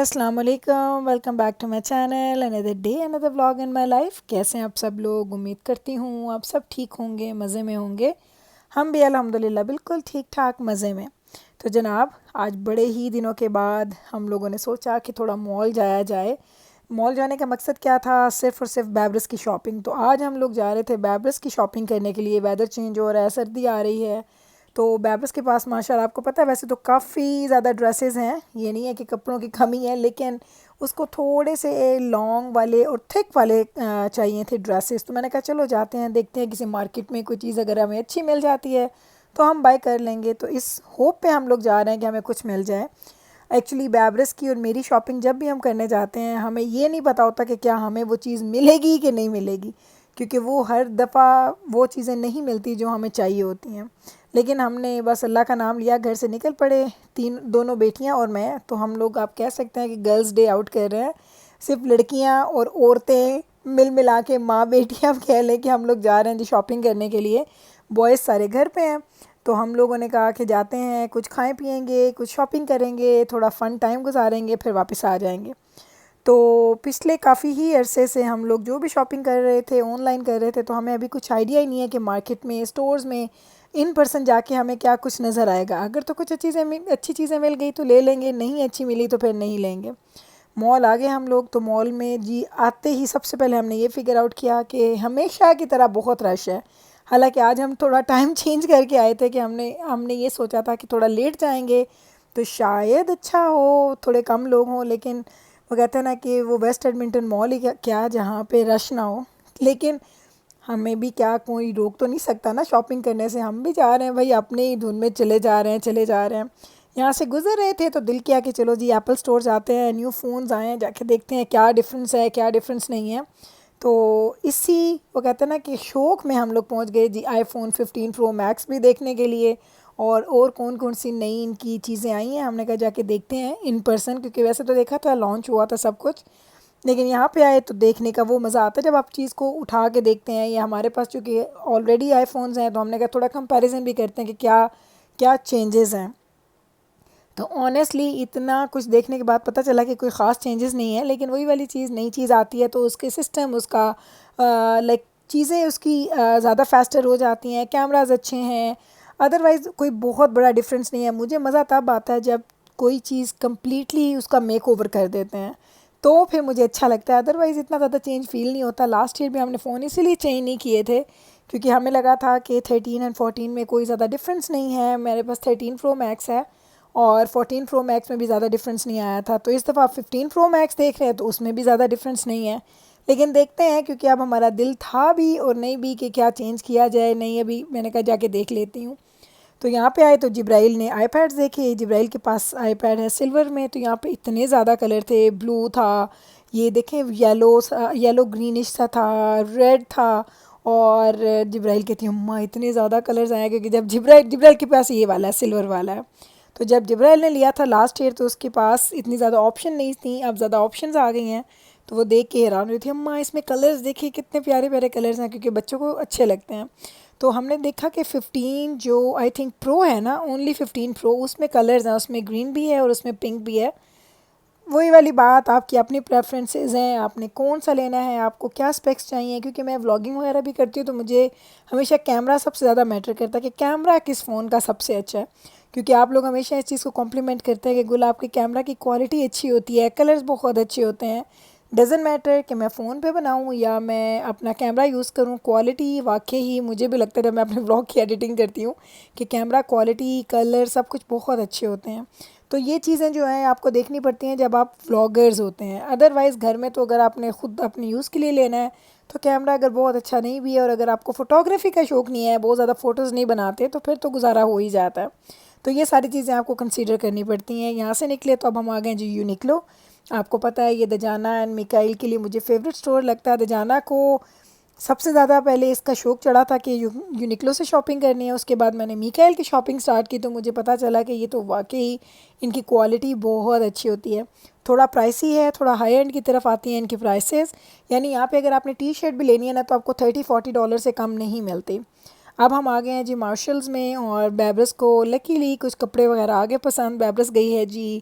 अस्सलाम वालेकुम, welcome back to my channel. Another day another vlog in my life. कैसे हैं आप सब लोग? उम्मीद करती हूँ आप सब ठीक होंगे, मज़े में होंगे। हम भी अल्हम्दुलिल्लाह बिल्कुल ठीक ठाक मज़े में। तो जनाब, आज बड़े ही दिनों के बाद हम लोगों ने सोचा कि थोड़ा मॉल जाया जाए। मॉल जाने का मकसद क्या था? सिर्फ़ और सिर्फ बैबरस की शॉपिंग। तो आज हम लोग जा रहे थे बैबरस की शॉपिंग करने के लिए। वेदर चेंज हो रहा है, सर्दी आ रही है, तो बैबर्स के पास माशाल्लाह आपको पता है वैसे तो काफ़ी ज़्यादा ड्रेसेस हैं। ये नहीं है कि कपड़ों की कमी है, लेकिन उसको थोड़े से लॉन्ग वाले और थिक वाले चाहिए थे ड्रेसेस। तो मैंने कहा चलो जाते हैं, देखते हैं किसी मार्केट में कोई चीज़ अगर हमें अच्छी मिल जाती है तो हम बाय कर लेंगे। तो इस होप पे हम लोग जा रहे हैं कि हमें कुछ मिल जाए। एक्चुअली बैबरस की और मेरी शॉपिंग जब भी हम करने जाते हैं, हमें ये नहीं पता होता कि क्या हमें वो चीज़ मिलेगी कि नहीं मिलेगी, क्योंकि वो हर दफ़ा वो चीज़ें नहीं मिलती जो हमें चाहिए होती हैं। लेकिन हमने बस अल्लाह का नाम लिया, घर से निकल पड़े, दोनों बेटियां और मैं। तो हम लोग आप कह सकते हैं कि गर्ल्स डे आउट कर रहे हैं। सिर्फ लड़कियां और औरतें मिल मिला के, माँ बेटियां कह लें कि हम लोग जा रहे हैं जी शॉपिंग करने के लिए। बॉयज़ सारे घर पे हैं। तो हम लोगों ने कहा कि जाते हैं, कुछ खाएं पिएंगे, कुछ शॉपिंग करेंगे, थोड़ा फ़न टाइम गुजारेंगे, फिर वापस आ जाएंगे। तो पिछले काफ़ी ही अरसे से हम लोग जो भी शॉपिंग कर रहे थे ऑनलाइन कर रहे थे, तो हमें अभी कुछ आइडिया ही नहीं है कि मार्केट में, स्टोर्स में, इन पर्सन जाके हमें क्या कुछ नज़र आएगा। अगर तो कुछ अच्छी चीज़ें मिल गई तो ले लेंगे, नहीं अच्छी मिली तो फिर नहीं लेंगे। मॉल आ गए हम लोग। तो मॉल में जी आते ही सबसे पहले हमने ये फिगर आउट किया कि हमेशा की तरह बहुत रश है। हालांकि आज हम थोड़ा टाइम चेंज करके आए थे कि हमने हमने ये सोचा था कि थोड़ा लेट जाएंगे तो शायद अच्छा हो, थोड़े कम लोग हों। लेकिन वो कहते हैं ना कि वो वेस्ट एडमिंटन मॉल ही क्या जहाँ पे रश ना हो। लेकिन हमें भी क्या, कोई रोक तो नहीं सकता ना शॉपिंग करने से। हम भी जा रहे हैं भाई, अपने ही धुन में चले जा रहे हैं चले जा रहे हैं। यहाँ से गुजर रहे थे तो दिल किया कि चलो जी एप्पल स्टोर जाते हैं, न्यू फ़ोन्स आए हैं, जाके देखते हैं क्या डिफरेंस है क्या डिफरेंस नहीं है। तो इसी वो कहते हैं ना कि शौक़ में हम लोग पहुँच गए जी आईफोन 15 प्रो मैक्स भी देखने के लिए। और कौन कौन सी नई इनकी चीज़ें आई हैं, हमने कहा जाके देखते हैं इन पर्सन, क्योंकि वैसे तो देखा था, लॉन्च हुआ था सब कुछ, लेकिन यहाँ पे आए तो देखने का वो मज़ा आता है जब आप चीज़ को उठा के देखते हैं। या हमारे पास चूँकि ऑलरेडी आईफोन्स हैं, तो हमने कहा थोड़ा कंपैरिजन भी करते हैं कि क्या क्या चेंजेस हैं। तो ऑनेस्टली इतना कुछ देखने के बाद पता चला कि कोई ख़ास चेंजेस नहीं है, लेकिन वही वाली चीज़, नई चीज़ आती है तो उसके सिस्टम, उसका लाइक चीज़ें उसकी ज़्यादा फास्टर हो जाती हैं, कैमराज अच्छे हैं। अदरवाइज़ कोई बहुत बड़ा डिफरेंस नहीं है। मुझे मज़ा तब आता है जब कोई चीज़ कम्प्लीटली उसका मेक ओवर कर देते हैं, तो फिर मुझे अच्छा लगता है। अदरवाइज़ इतना ज़्यादा चेंज फ़ील नहीं होता। लास्ट ईयर भी हमने फ़ोन इसीलिए चेंज नहीं किए थे क्योंकि हमें लगा था कि 13 एंड 14 में कोई ज़्यादा डिफरेंस नहीं है। मेरे पास 13 प्रो मैक्स है और 14 प्रो मैक्स में भी ज़्यादा डिफरेंस नहीं आया था। तो इस दफ़ा 15 प्रो मैक्स देख रहे हैं तो उसमें भी ज़्यादा डिफरेंस नहीं है। लेकिन देखते हैं, क्योंकि अब हमारा दिल था भी और नहीं भी कि क्या चेंज किया जाए। नहीं, अभी मैंने कहा जाके देख लेती हूँ। तो यहाँ पे आए तो जिब्राइल ने आईपैड्स देखे। जिब्राइल के पास आईपैड है सिल्वर में। तो यहाँ पे इतने ज़्यादा कलर थे, ब्लू था, ये देखें येलो येलो ग्रीनिश सा था, रेड था। और जिब्राइल कहती है अम्मा इतने ज़्यादा कलर्स आए, क्योंकि जब जिब्राइल जिब्राइल के पास ये वाला है, सिल्वर वाला है। तो जब जिब्राइल ने लिया था लास्ट ईयर तो उसके पास इतनी ज़्यादा ऑप्शन नहीं थी, अब ज़्यादा ऑप्शंस आ गई हैं। तो वो देख के हैरान हुई थी, अम्मा इसमें कलर्स देखिए कितने प्यारे प्यारे कलर्स हैं, क्योंकि बच्चों को अच्छे लगते हैं। तो हमने देखा कि 15 जो आई थिंक प्रो है ना, ओनली 15 प्रो, उसमें कलर्स हैं, उसमें ग्रीन भी है और उसमें पिंक भी है। वही वाली बात, आपकी अपनी प्रेफरेंसेस हैं, आपने कौन सा लेना है, आपको क्या स्पेक्स चाहिए। क्योंकि मैं व्लॉगिंग वगैरह भी करती हूँ तो मुझे हमेशा कैमरा सबसे ज़्यादा मैटर करता है कि कैमरा किस फ़ोन का सबसे अच्छा है। क्योंकि आप लोग हमेशा इस चीज़ को कॉम्प्लीमेंट करते हैं कि गुल आपके कैमरा की क्वालिटी अच्छी होती है, कलर्स बहुत अच्छे होते हैं। डजेंट मैटर कि मैं फ़ोन पे बनाऊँ या मैं अपना कैमरा यूज़ करूँ, क्वालिटी वाकई ही मुझे भी लगता है जब मैं अपने व्लॉग की एडिटिंग करती हूँ कि कैमरा क्वालिटी, कलर, सब कुछ बहुत अच्छे होते हैं। तो ये चीज़ें जो हैं आपको देखनी पड़ती हैं जब आप व्लॉगर्स होते हैं। अदरवाइज़ घर में तो अगर आपने ख़ुद अपने यूज़ के लिए लेना है तो कैमरा अगर बहुत अच्छा नहीं भी है और अगर आपको फ़ोटोग्राफी का शौक़ नहीं है, बहुत ज़्यादा फ़ोटोज़ नहीं बनाते, तो फिर तो गुजारा हो ही जाता है। तो ये सारी चीज़ें आपको कंसीडर करनी पड़ती हैं। यहाँ से निकले तो अब हम आ गए जी यूनिक्लो। आपको पता है ये दजाना एंड मिकाइल के लिए मुझे फ़ेवरेट स्टोर लगता है। दजाना को सबसे ज़्यादा पहले इसका शौक़ चढ़ा था कि यूनिक्लो से शॉपिंग करनी है। उसके बाद मैंने मिकाइल की शॉपिंग स्टार्ट की तो मुझे पता चला कि ये तो वाकई इनकी क्वालिटी बहुत अच्छी होती है। थोड़ा प्राइसी है, थोड़ा हाई एंड की तरफ आती हैं इनकी प्राइसेस। यानी यहाँ पे अगर आपने टी शर्ट भी लेनी है ना तो आपको $30-40 से कम नहीं मिलती। अब हम आ गए हैं जी मार्शल्स में और बैबरस को लकीली कुछ कपड़े वगैरह आगे पसंद। बैबरस गई है जी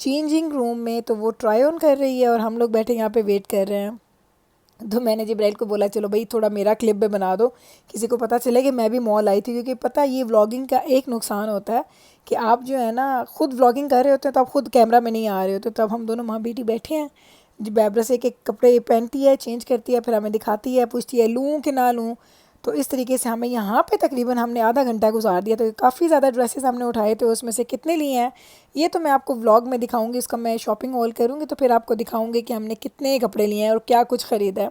चेंजिंग रूम में, तो वो ट्राई ऑन कर रही है और हम लोग बैठे यहाँ पे वेट कर रहे हैं। तो मैंने जिब्राइल को बोला चलो भाई थोड़ा मेरा क्लिप भी बना दो, किसी को पता चले कि मैं भी मॉल आई थी। क्योंकि पता ये व्लॉगिंग का एक नुकसान होता है कि आप जो है ना खुद व्लॉगिंग कर रहे होते हैं तो आप खुद कैमरा में नहीं आ रहे होते। तो अब हम दोनों माँ बेटी बैठे हैं, जो बैबरस एक एक कपड़े पहनती है, चेंज करती है, फिर हमें दिखाती है, पूछती है लूँ कि ना लूँ। तो इस तरीके से हमें यहाँ पे तकरीबन हमने आधा घंटा गुजार दिया। तो काफ़ी ज़्यादा ड्रेसेस हमने उठाए थे, उसमें से कितने लिए हैं ये तो मैं आपको व्लॉग में दिखाऊंगी। इसका मैं शॉपिंग हॉल करूँगी तो फिर आपको दिखाऊंगी कि हमने कितने कपड़े लिए हैं और क्या कुछ ख़रीदा है।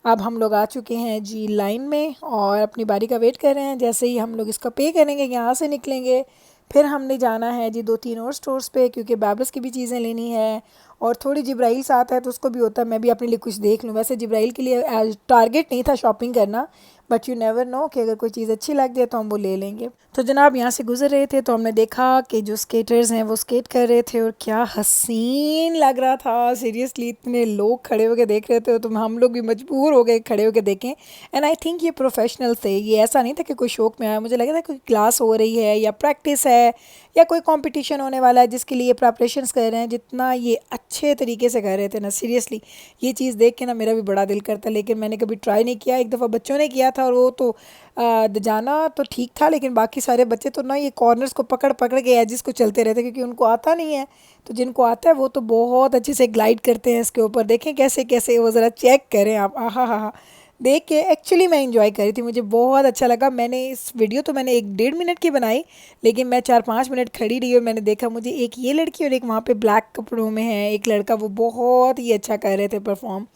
अब हम लोग आ चुके हैं जी लाइन में और अपनी बारी का वेट कर रहे हैं। जैसे ही हम लोग इसका पे करेंगे, यहाँ से निकलेंगे, फिर हमने जाना है जी 2-3 और स्टोर्स पे, क्योंकि बैबरस की भी चीज़ें लेनी है और थोड़ी जिब्राइल साथ है तो उसको भी होता है मैं भी अपने लिए कुछ देख लूँ। वैसे जिब्राइल के लिए टारगेट नहीं था शॉपिंग करना, बट यू नेवर नो कि अगर कोई चीज़ अच्छी लग जाए तो हम वो ले लेंगे। तो जनाब यहाँ से गुजर रहे थे तो हमने देखा कि जो स्केटर्स हैं वो स्केट कर रहे थे और क्या हसीन लग रहा था। सीरियसली इतने लोग खड़े होकर देख रहे थे तो हम लोग भी मजबूर हो गए खड़े होकर देखें। एंड आई थिंक ये प्रोफेशनल थे, ये ऐसा नहीं था कि कोई शौक में आया। मुझे लगा था कोई क्लास हो रही है या प्रैक्टिस है या कोई कंपटीशन होने वाला है जिसके लिए प्रेपरेशंस कर रहे हैं। जितना ये अच्छे तरीके से कर रहे थे ना, सीरियसली ये चीज़ देख के ना मेरा भी बड़ा दिल करता, लेकिन मैंने कभी ट्राई नहीं किया। एक दफ़ा बच्चों ने किया था और वो तो जाना तो ठीक था, लेकिन बाकी सारे बच्चे तो ना ये कॉर्नर्स को पकड़ पकड़ के एजिस को चलते रहते क्योंकि उनको आता नहीं है। तो जिनको आता है वो तो बहुत अच्छे से ग्लाइड करते हैं इसके ऊपर। देखें कैसे कैसे वो ज़रा चेक करें आप, आहा हा हा। देख के एक्चुअली मैं इंजॉय कर रही थी, मुझे बहुत अच्छा लगा। मैंने इस वीडियो तो मैंने 1-1.5 मिनट की बनाई, लेकिन मैं 4-5 मिनट खड़ी रही और मैंने देखा मुझे एक ये लड़की और एक वहाँ पे ब्लैक कपड़ों में है एक लड़का, वो बहुत ही अच्छा कर रहे थे परफॉर्म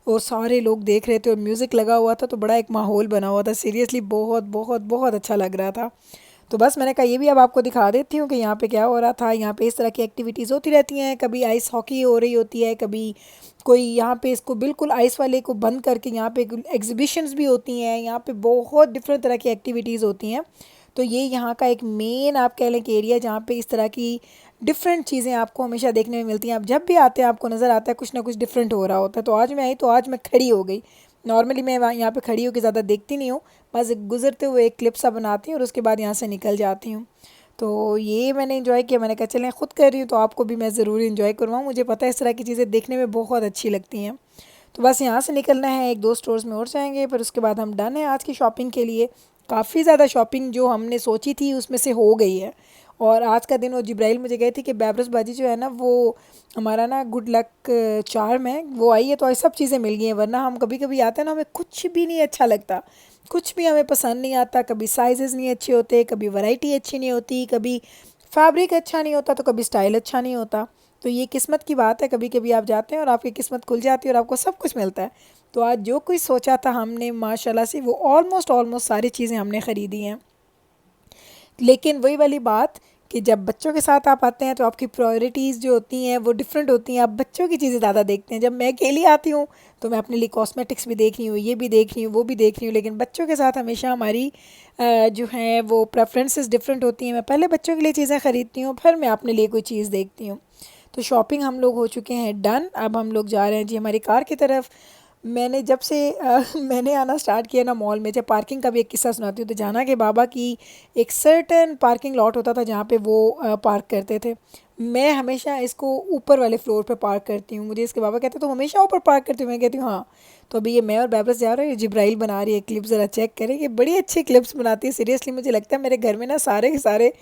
और सारे लोग देख रहे थे और म्यूज़िक लगा हुआ था तो बड़ा एक माहौल बना हुआ था। सीरियसली बहुत बहुत बहुत अच्छा लग रहा था। तो बस मैंने कहा ये भी अब आपको दिखा देती हूँ कि यहाँ पे क्या हो रहा था। यहाँ पे इस तरह की एक्टिविटीज़ होती रहती हैं, कभी आइस हॉकी हो रही होती है, कभी कोई यहाँ पे इसको बिल्कुल आइस वाले को बंद करके यहाँ पे एग्जीबिशंस भी होती हैं। यहाँ पे बहुत डिफरेंट तरह की एक्टिविटीज़ होती हैं। तो ये यहाँ का एक मेन आप कह लें कि एरिया जहाँ पे इस तरह की डिफरेंट चीज़ें आपको हमेशा देखने में मिलती हैं। आप जब भी आते हैं आपको नज़र आता है कुछ ना कुछ डिफरेंट हो रहा होता है। तो आज मैं आई तो आज मैं खड़ी हो गई। नॉर्मली मैं यहाँ पे खड़ी होकर ज़्यादा देखती नहीं हूँ, बस गुजरते हुए एक क्लिप सा बनाती हूँ और उसके बाद यहाँ से निकल जाती हूँ। तो ये मैंने इन्जॉय किया, मैंने कहा चलें ख़ुद कर रही हूँ तो आपको भी मैं ज़रूर इन्जॉय करवाऊँ। मुझे पता है इस तरह की चीज़ें देखने में बहुत अच्छी लगती हैं। तो बस यहाँ से निकलना है, 1-2 स्टोर्स में और जाएंगे, फिर उसके बाद हम डन है आज की शॉपिंग के लिए। काफ़ी ज़्यादा शॉपिंग जो हमने सोची थी उसमें से हो गई है। और आज का दिन वो जिब्राइल मुझे गए थे कि बैबरस बाजी जो है ना वो हमारा ना गुड लक चार्म है, वो आई है तो आज सब चीज़ें मिल गई हैं। वरना हम कभी कभी आते हैं ना हमें कुछ भी नहीं अच्छा लगता, कुछ भी हमें पसंद नहीं आता। कभी साइजेस नहीं अच्छे होते, कभी वैरायटी अच्छी नहीं होती, कभी फैब्रिक अच्छा नहीं होता, तो कभी स्टाइल अच्छा नहीं होता। तो ये किस्मत की बात है, कभी कभी आप जाते हैं और आपकी किस्मत खुल जाती है और आपको सब कुछ मिलता है। तो आज जो कुछ सोचा था हमने माशाल्लाह से वो ऑलमोस्ट सारी चीज़ें हमने ख़रीदी हैं। लेकिन वही वाली बात कि जब बच्चों के साथ आप आते हैं तो आपकी प्रायोरिटीज़ जो होती हैं वो डिफरेंट होती हैं। आप बच्चों की चीज़ें ज़्यादा देखते हैं। जब मैं अकेली आती हूँ तो मैं अपने लिए कॉस्मेटिक्स भी देख रही हूँ, ये भी देख रही हूँ, वो भी देख रही हूँ। लेकिन बच्चों के साथ हमेशा हमारी जो हैं वो प्रेफरेंसेस डिफरेंट होती हैं। मैं पहले बच्चों के लिए चीज़ें ख़रीदती हूँ, फिर मैं अपने लिए कोई चीज़ देखती हूँ। तो शॉपिंग हम लोग हो चुके हैं डन। अब हम लोग जा रहे हैं जी हमारी कार की तरफ। मैंने जब से मैंने आना स्टार्ट किया ना मॉल में, जब पार्किंग का भी एक किस्सा सुनाती हूँ। तो जाना के बाबा की एक सर्टेन पार्किंग लॉट होता था जहाँ पे वो पार्क करते थे। मैं हमेशा इसको ऊपर वाले फ्लोर पे पार्क करती हूँ। मुझे इसके बाबा कहते हैं तुम हमेशा ऊपर पार्क करती हूँ, मैं कहती हूँ हाँ। तो अभी ये मैं और बैबरस जा रहे हैं, जिब्राइल बना रही है क्लिप्स, ज़रा चेक करें, ये बड़ी अच्छी क्लिप्स बनाती है। सीरियसली मुझे लगता है मेरे घर में ना सारे के सारे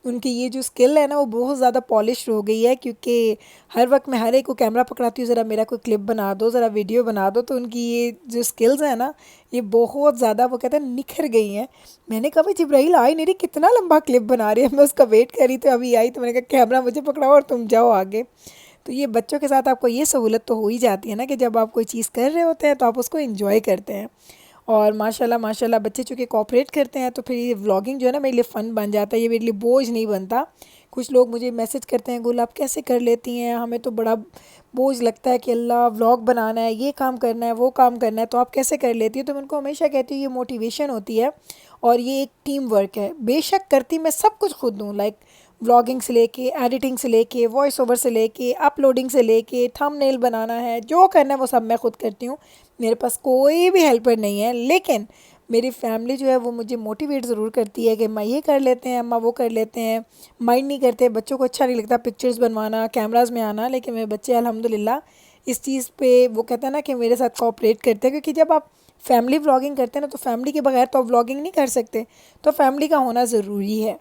उनकी ये जो स्किल है ना वो बहुत ज़्यादा पॉलिश हो गई है। क्योंकि हर वक्त मैं हर एक को कैमरा पकड़ाती हूँ, ज़रा मेरा कोई क्लिप बना दो, ज़रा वीडियो बना दो। तो उनकी ये जो स्किल्स हैं ना ये बहुत ज़्यादा वो कहते हैं निखर गई हैं। मैंने कहा भाई जिब्राइल आई नहीं रही, कितना लंबा क्लिप बना रही है। मैं उसका वेट कर रही थी, अभी आई तो मैंने कहा कैमरा मुझे पकड़ाओ और तुम जाओ आगे। तो ये बच्चों के साथ आपको ये सहूलत तो हो ही जाती है ना कि जब आप कोई चीज़ कर रहे होते हैं तो आप उसको इंजॉय करते हैं। और माशाल्लाह माशाल्लाह बच्चे चूँकि कोऑपरेट करते हैं तो फिर ये व्लॉगिंग जो है ना मेरे लिए फ़न बन जाता है, ये मेरे लिए बोझ नहीं बनता। कुछ लोग मुझे मैसेज करते हैं गुल आप कैसे कर लेती हैं, हमें तो बड़ा बोझ लगता है कि अल्लाह व्लॉग बनाना है, ये काम करना है, वो काम करना है, तो आप कैसे कर लेती हो। तो मैं उनको हमेशा कहती हूँ ये मोटिवेशन होती है और ये एक टीम वर्क है। बेशक करती मैं सब कुछ खुद हूँ, लाइक व्लॉगिंग से लेके एडिटिंग से लेके वॉइस ओवर से लेके अपलोडिंग से लेके थंबनेल बनाना है, जो करना है वो सब मैं खुद करती हूँ। मेरे पास कोई भी हेल्पर नहीं है। लेकिन मेरी फैमिली जो है वो मुझे मोटिवेट ज़रूर करती है कि अम्मा ये कर लेते हैं, अम्मा वो कर लेते हैं। माइंड नहीं करते, बच्चों को अच्छा नहीं लगता पिक्चर्स बनवाना, कैमरास में आना, लेकिन मेरे बच्चे अल्हम्दुलिल्लाह इस चीज़ पे वो कहते हैं ना कि मेरे साथ कोऑपरेट करते हैं, क्योंकि जब आप फैमिली व्लॉगिंग करते हैं ना तो फैमिली के बगैर तो आप व्लॉगिंग नहीं कर सकते, तो फैमिली का होना ज़रूरी है।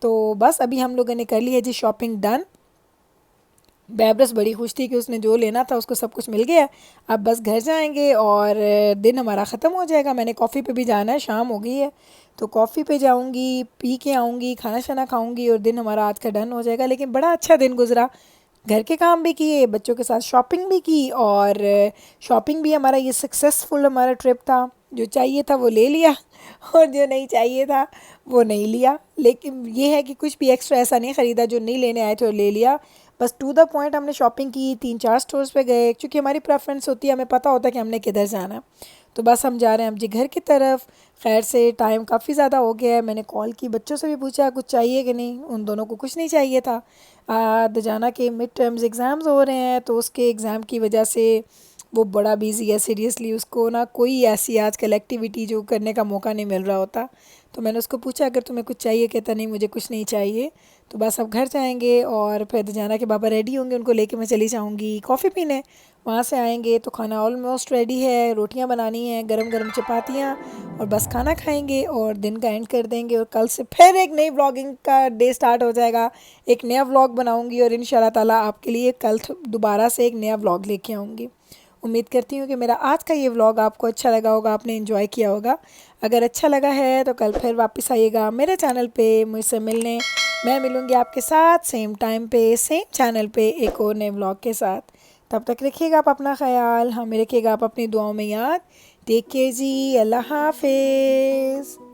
तो बस अभी हम लोगों ने कर ली है जी शॉपिंग डन। बैबरस बड़ी खुश थी कि उसने जो लेना था उसको सब कुछ मिल गया। अब बस घर जाएंगे और दिन हमारा ख़त्म हो जाएगा। मैंने कॉफ़ी पे भी जाना है, शाम हो गई है, तो कॉफ़ी पे जाऊंगी, पी के आऊँगी, खाना शाना खाऊंगी और दिन हमारा आज का डन हो जाएगा। लेकिन बड़ा अच्छा दिन गुजरा, घर के काम भी किए, बच्चों के साथ शॉपिंग भी की, और शॉपिंग भी हमारा ये सक्सेसफुल हमारा ट्रिप था। जो चाहिए था वो ले लिया और जो नहीं चाहिए था वो नहीं लिया। लेकिन ये है कि कुछ भी एक्स्ट्रा ऐसा नहीं ख़रीदा जो नहीं लेने आए थे और ले लिया। बस टू द पॉइंट हमने शॉपिंग की, 3-4 स्टोर्स पे गए, क्योंकि हमारी प्रेफरेंस होती है, हमें पता होता है कि हमने किधर जाना है। तो बस हम जा रहे हैं अब जी घर की तरफ। खैर से टाइम काफ़ी ज़्यादा हो गया है। मैंने कॉल की, बच्चों से भी पूछा कुछ चाहिए कि नहीं, उन दोनों को कुछ नहीं चाहिए था। दजाना के मिड टर्म्स एग्ज़ाम्स हो रहे हैं, तो उसके एग्ज़ाम की वजह से वो बड़ा बिज़ी है। सीरियसली उसको ना कोई ऐसी आजकल एक्टिविटी जो करने का मौका नहीं मिल रहा होता। तो मैंने उसको पूछा अगर तुम्हें कुछ चाहिए, कहता नहीं मुझे कुछ नहीं चाहिए। तो बस अब घर जाएंगे और फिर दजाना के बाबा रेडी होंगे, उनको लेके मैं चली जाऊंगी कॉफ़ी पीने। वहाँ से आएंगे तो खाना ऑलमोस्ट रेडी है, रोटियां बनानी हैं, गरम गरम चपातियाँ, और बस खाना खाएंगे और दिन का एंड कर देंगे। और कल से फिर एक नई व्लॉगिंग का डे स्टार्ट हो जाएगा। एक नया व्लॉग बनाऊंगी और इंशाल्लाह ताला आपके लिए कल दोबारा से एक नया व्लॉग लेके आऊँगी। उम्मीद करती हूँ कि मेरा आज का ये व्लॉग आपको अच्छा लगा होगा, आपने एंजॉय किया होगा। अगर अच्छा लगा है तो कल फिर वापस आइएगा मेरे चैनल पे मुझसे मिलने। मैं मिलूँगी आपके साथ सेम टाइम पे सेम चैनल पे एक और नए व्लॉग के साथ। तब तक रखिएगा आप अपना ख्याल, हमें रखिएगा आप अपनी दुआओं में याद। टेक केयर जी, अल्लाह हाफिज़।